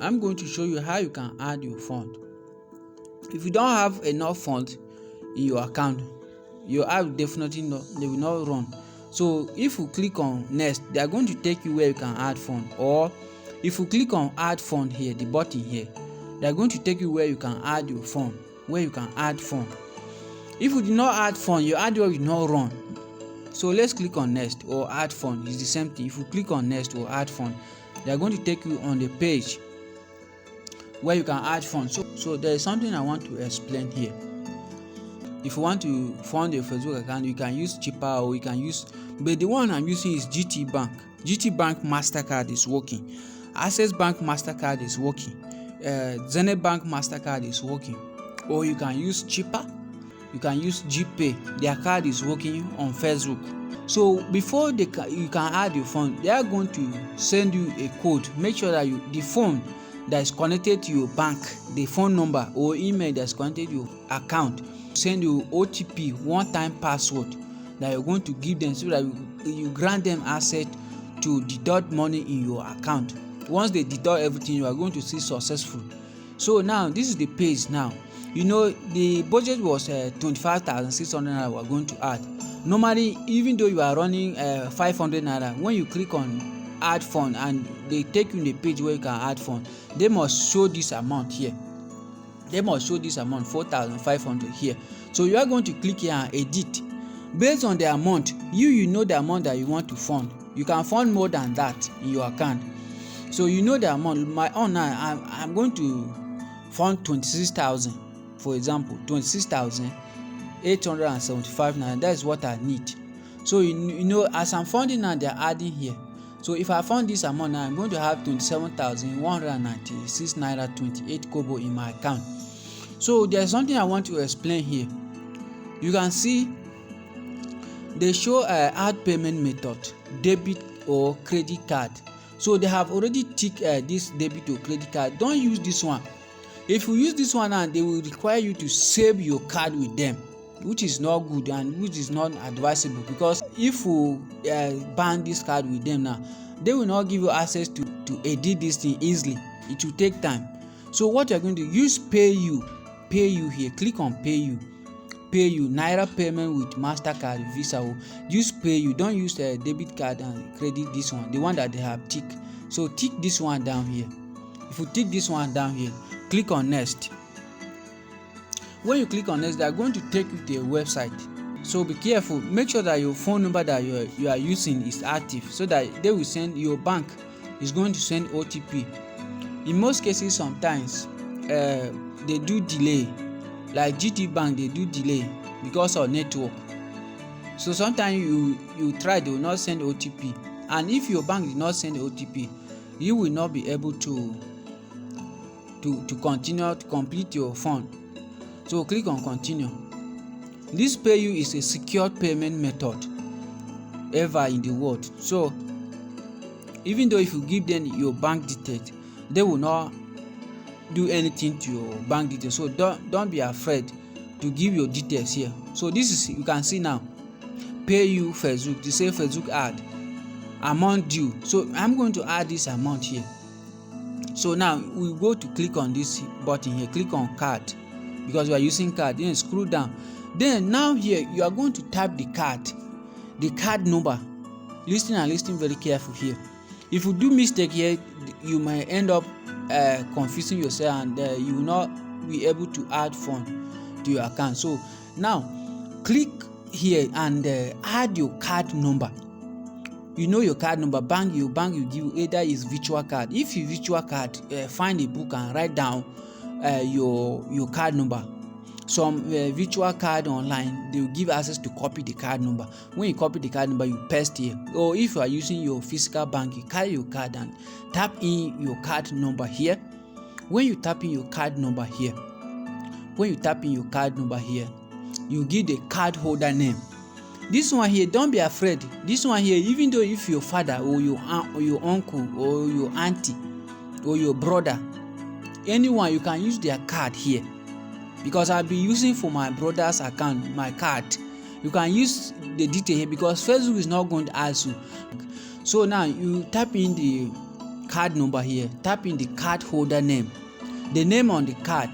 I'm going to show you how you can add your fund. If you don't have enough funds in your account, your app definitely they will not run. So if you click on next, they are going to take you where you can add fund. Or if you click on add fund here, the button here, they are going to take you where you can add your fund, If you did not add fund, your ad will not run. So let's click on next or add fund. It's the same thing. If you click on next or add fund, they are going to take you on the page where you can add funds. So there is something I want to explain here. If you want to fund a Facebook account, you can use Chipper or you can use, but the one I'm using is GT Bank. GT Bank Mastercard is working. Access Bank Mastercard is working. Zenith Bank Mastercard is working. Or you can use Chipper. You can use GPay. Their card is working on Facebook. So before you can add your phone, they are going to send you a code. Make sure that the phone that is connected to your bank, the phone number or email that is connected to your account, send you OTP, one-time password that you're going to give them so that you grant them access to deduct money in your account. Once they deduct everything, you are going to see successful. So now this is the page now. You know the budget was 25,600 naira we are going to add. Normally, even though you are running 500 naira, when you click on add fund and they take you in the page where you can add fund, they must show this amount here. They must show this amount 4,500 here. So you are going to click here and edit based on the amount. You know the amount that you want to fund. You can fund more than that in your account. So you know the amount. My own now, I'm going to fund 26,000. For example, 26,875 naira. That is what I need. So you know, as I'm funding now, they are adding here. So if I fund this amount now, I'm going to have 27,196 naira 28 kobo in my account. So there's something I want to explain here. You can see they show add payment method, debit or credit card. So they have already ticked this debit or credit card. Don't use this one. If you use this one, and they will require you to save your card with them, which is not good and which is not advisable, because if you ban this card with them now, they will not give you access to edit this thing easily. It will take time. So what you're going to use, pay you here. Click on pay you naira payment with Mastercard, Visa. Use pay you. Don't use the debit card and credit. This one, the one that they have tick. So tick this one down here. If you tick this one down here, click on next. When you click on next, they are going to take you to a website. So be careful. Make sure that your phone number that you are using is active, so that they will send, your bank is going to send OTP. In most cases, sometimes they do delay. Like GT Bank, they do delay because of network. So sometimes you try, they will not send OTP. And if your bank did not send OTP, you will not be able to continue to complete your fund. So click on continue. This PayU is a secure payment method ever in the world. So even though if you give them your bank details, they will not do anything to your bank details. So don't be afraid to give your details here. So this is, you can see now, PayU Facebook. They say Facebook add amount due. So I'm going to add this amount here. So now we go to click on this button here. Click on card because we are using card. Then scroll down. Then now here you are going to type the card number. Listen very careful here. If you do mistake here, you might end up confusing yourself, and you will not be able to add fund to your account. So now click here and add your card number. You know your card number. Bank you give either is virtual card. If you virtual card, find a book and write down your card number. Some virtual card online, they will give access to copy the card number. When you copy the card number, you paste here. Or if you are using your physical bank, you carry your card and tap in your card number here. When you tap in your card number here, you give the card holder name. This one here, don't be afraid. This one here, even though if your father or your aunt or your uncle or your auntie or your brother, anyone, you can use their card here. Because I'll be using for my brother's account, my card. You can use the detail here because Facebook is not going to ask you. So now you tap in the card number here, tap in the card holder name, the name on the card.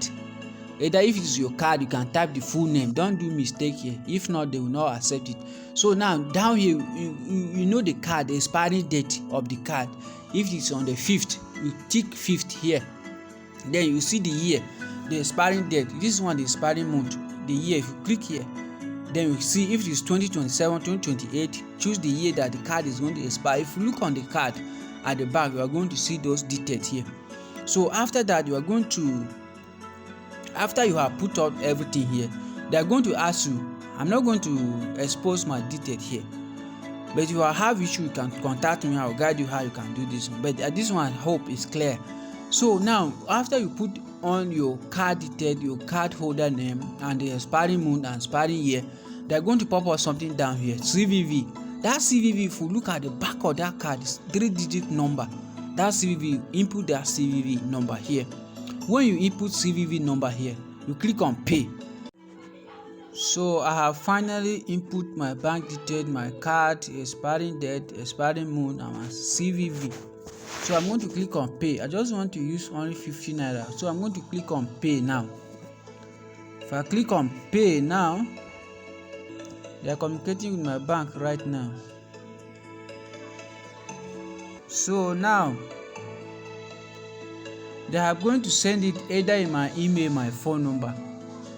Either if it's your card, you can type the full name. Don't do mistake here. If not, they will not accept it. So now down here, you know the card, the expiring date of the card. If it's on the 5th, you tick 5th here. Then you see the year, the expiring date. This one, the expiring month, the year. If you click here, then you see if it's 2027, 2028, choose the year that the card is going to expire. If you look on the card at the back, you are going to see those details here. So after that, you are going to, after you have put up everything here, they are going to ask you. I'm not going to expose my details here, but if you have issue, you can contact me. I'll guide you how you can do this one. But this one, I hope is clear. So now, after you put on your card detail, your card holder name, and the expiring month and expiring year, they're going to pop up something down here, CVV. That CVV, if you look at the back of that card, is 3-digit number. That CVV, input that CVV number here. When you input CVV number here, you click on pay. So I have finally input my bank detail, my card, expiring date, expiring month, and my CVV. So I'm going to click on pay. I just want to use only 50 naira. So I'm going to click on pay now. If I click on pay now, they are communicating with my bank right now. So now they are going to send it either in my email, my phone number.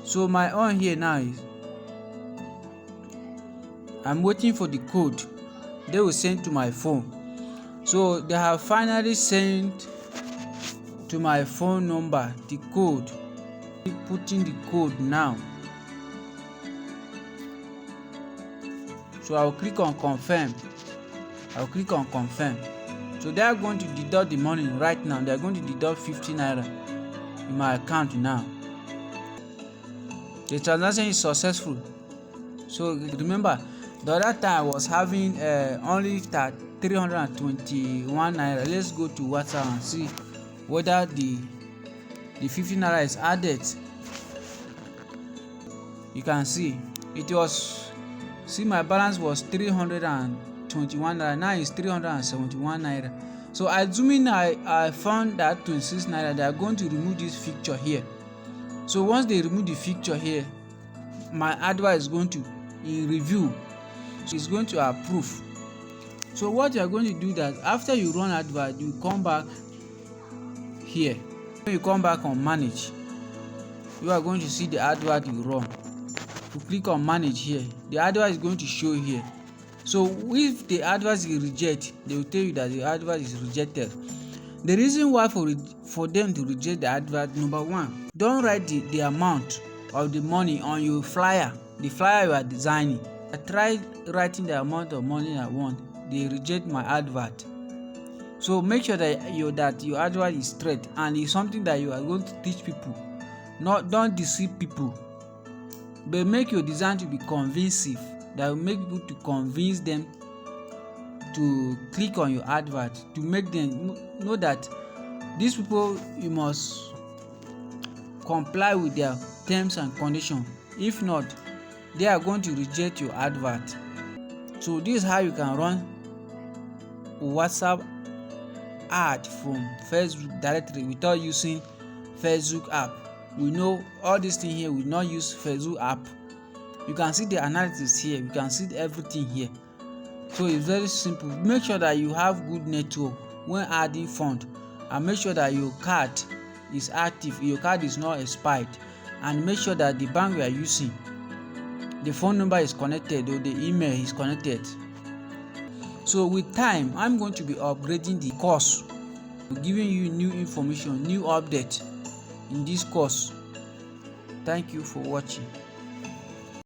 So my own here now is, I'm waiting for the code they will send to my phone. So they have finally sent to my phone number the code. Putting the code now. So I'll click on confirm. I'll click on confirm. So they are going to deduct the money right now. They are going to deduct 50 naira in my account now. The transaction is successful. So remember, the other time I was having only 321 naira. Let's go to WhatsApp and see whether the 50 naira is added. You can see it was, see my balance was 321 naira. Now it's 371 naira. So assuming I found that 26 naira, they are going to remove this feature here. So once they remove the feature here, my advert is going to, in review, it's going to approve. So what you are going to do that after you run advert, you come back here. When you come back on manage, you are going to see the advert you run. You click on manage here, the advert is going to show here. So if the advert is rejected, they will tell you that the advert is rejected. The reason why for them to reject the advert, number one, don't write the amount of the money on your flyer, the flyer you are designing. I tried writing the amount of money I want, they reject my advert. So make sure that your advert is straight and it's something that you are going to teach people. Don't deceive people, but make your design to be convincing, that will make people to convince them to click on your advert, to make them know that these people, you must comply with their terms and conditions. If not, they are going to reject your advert. So this is how you can run WhatsApp ad from Facebook directly without using Facebook app. We know all this thing here, we not use Facebook app. You can see the analytics here, you can see everything here. So it's very simple. Make sure that you have good network when adding fund, and make sure that your card is active, your card is not expired, and make sure that the bank you are using, the phone number is connected or the email is connected. So with time, I'm going to be upgrading the course, giving you new information, new update in this course. Thank you for watching.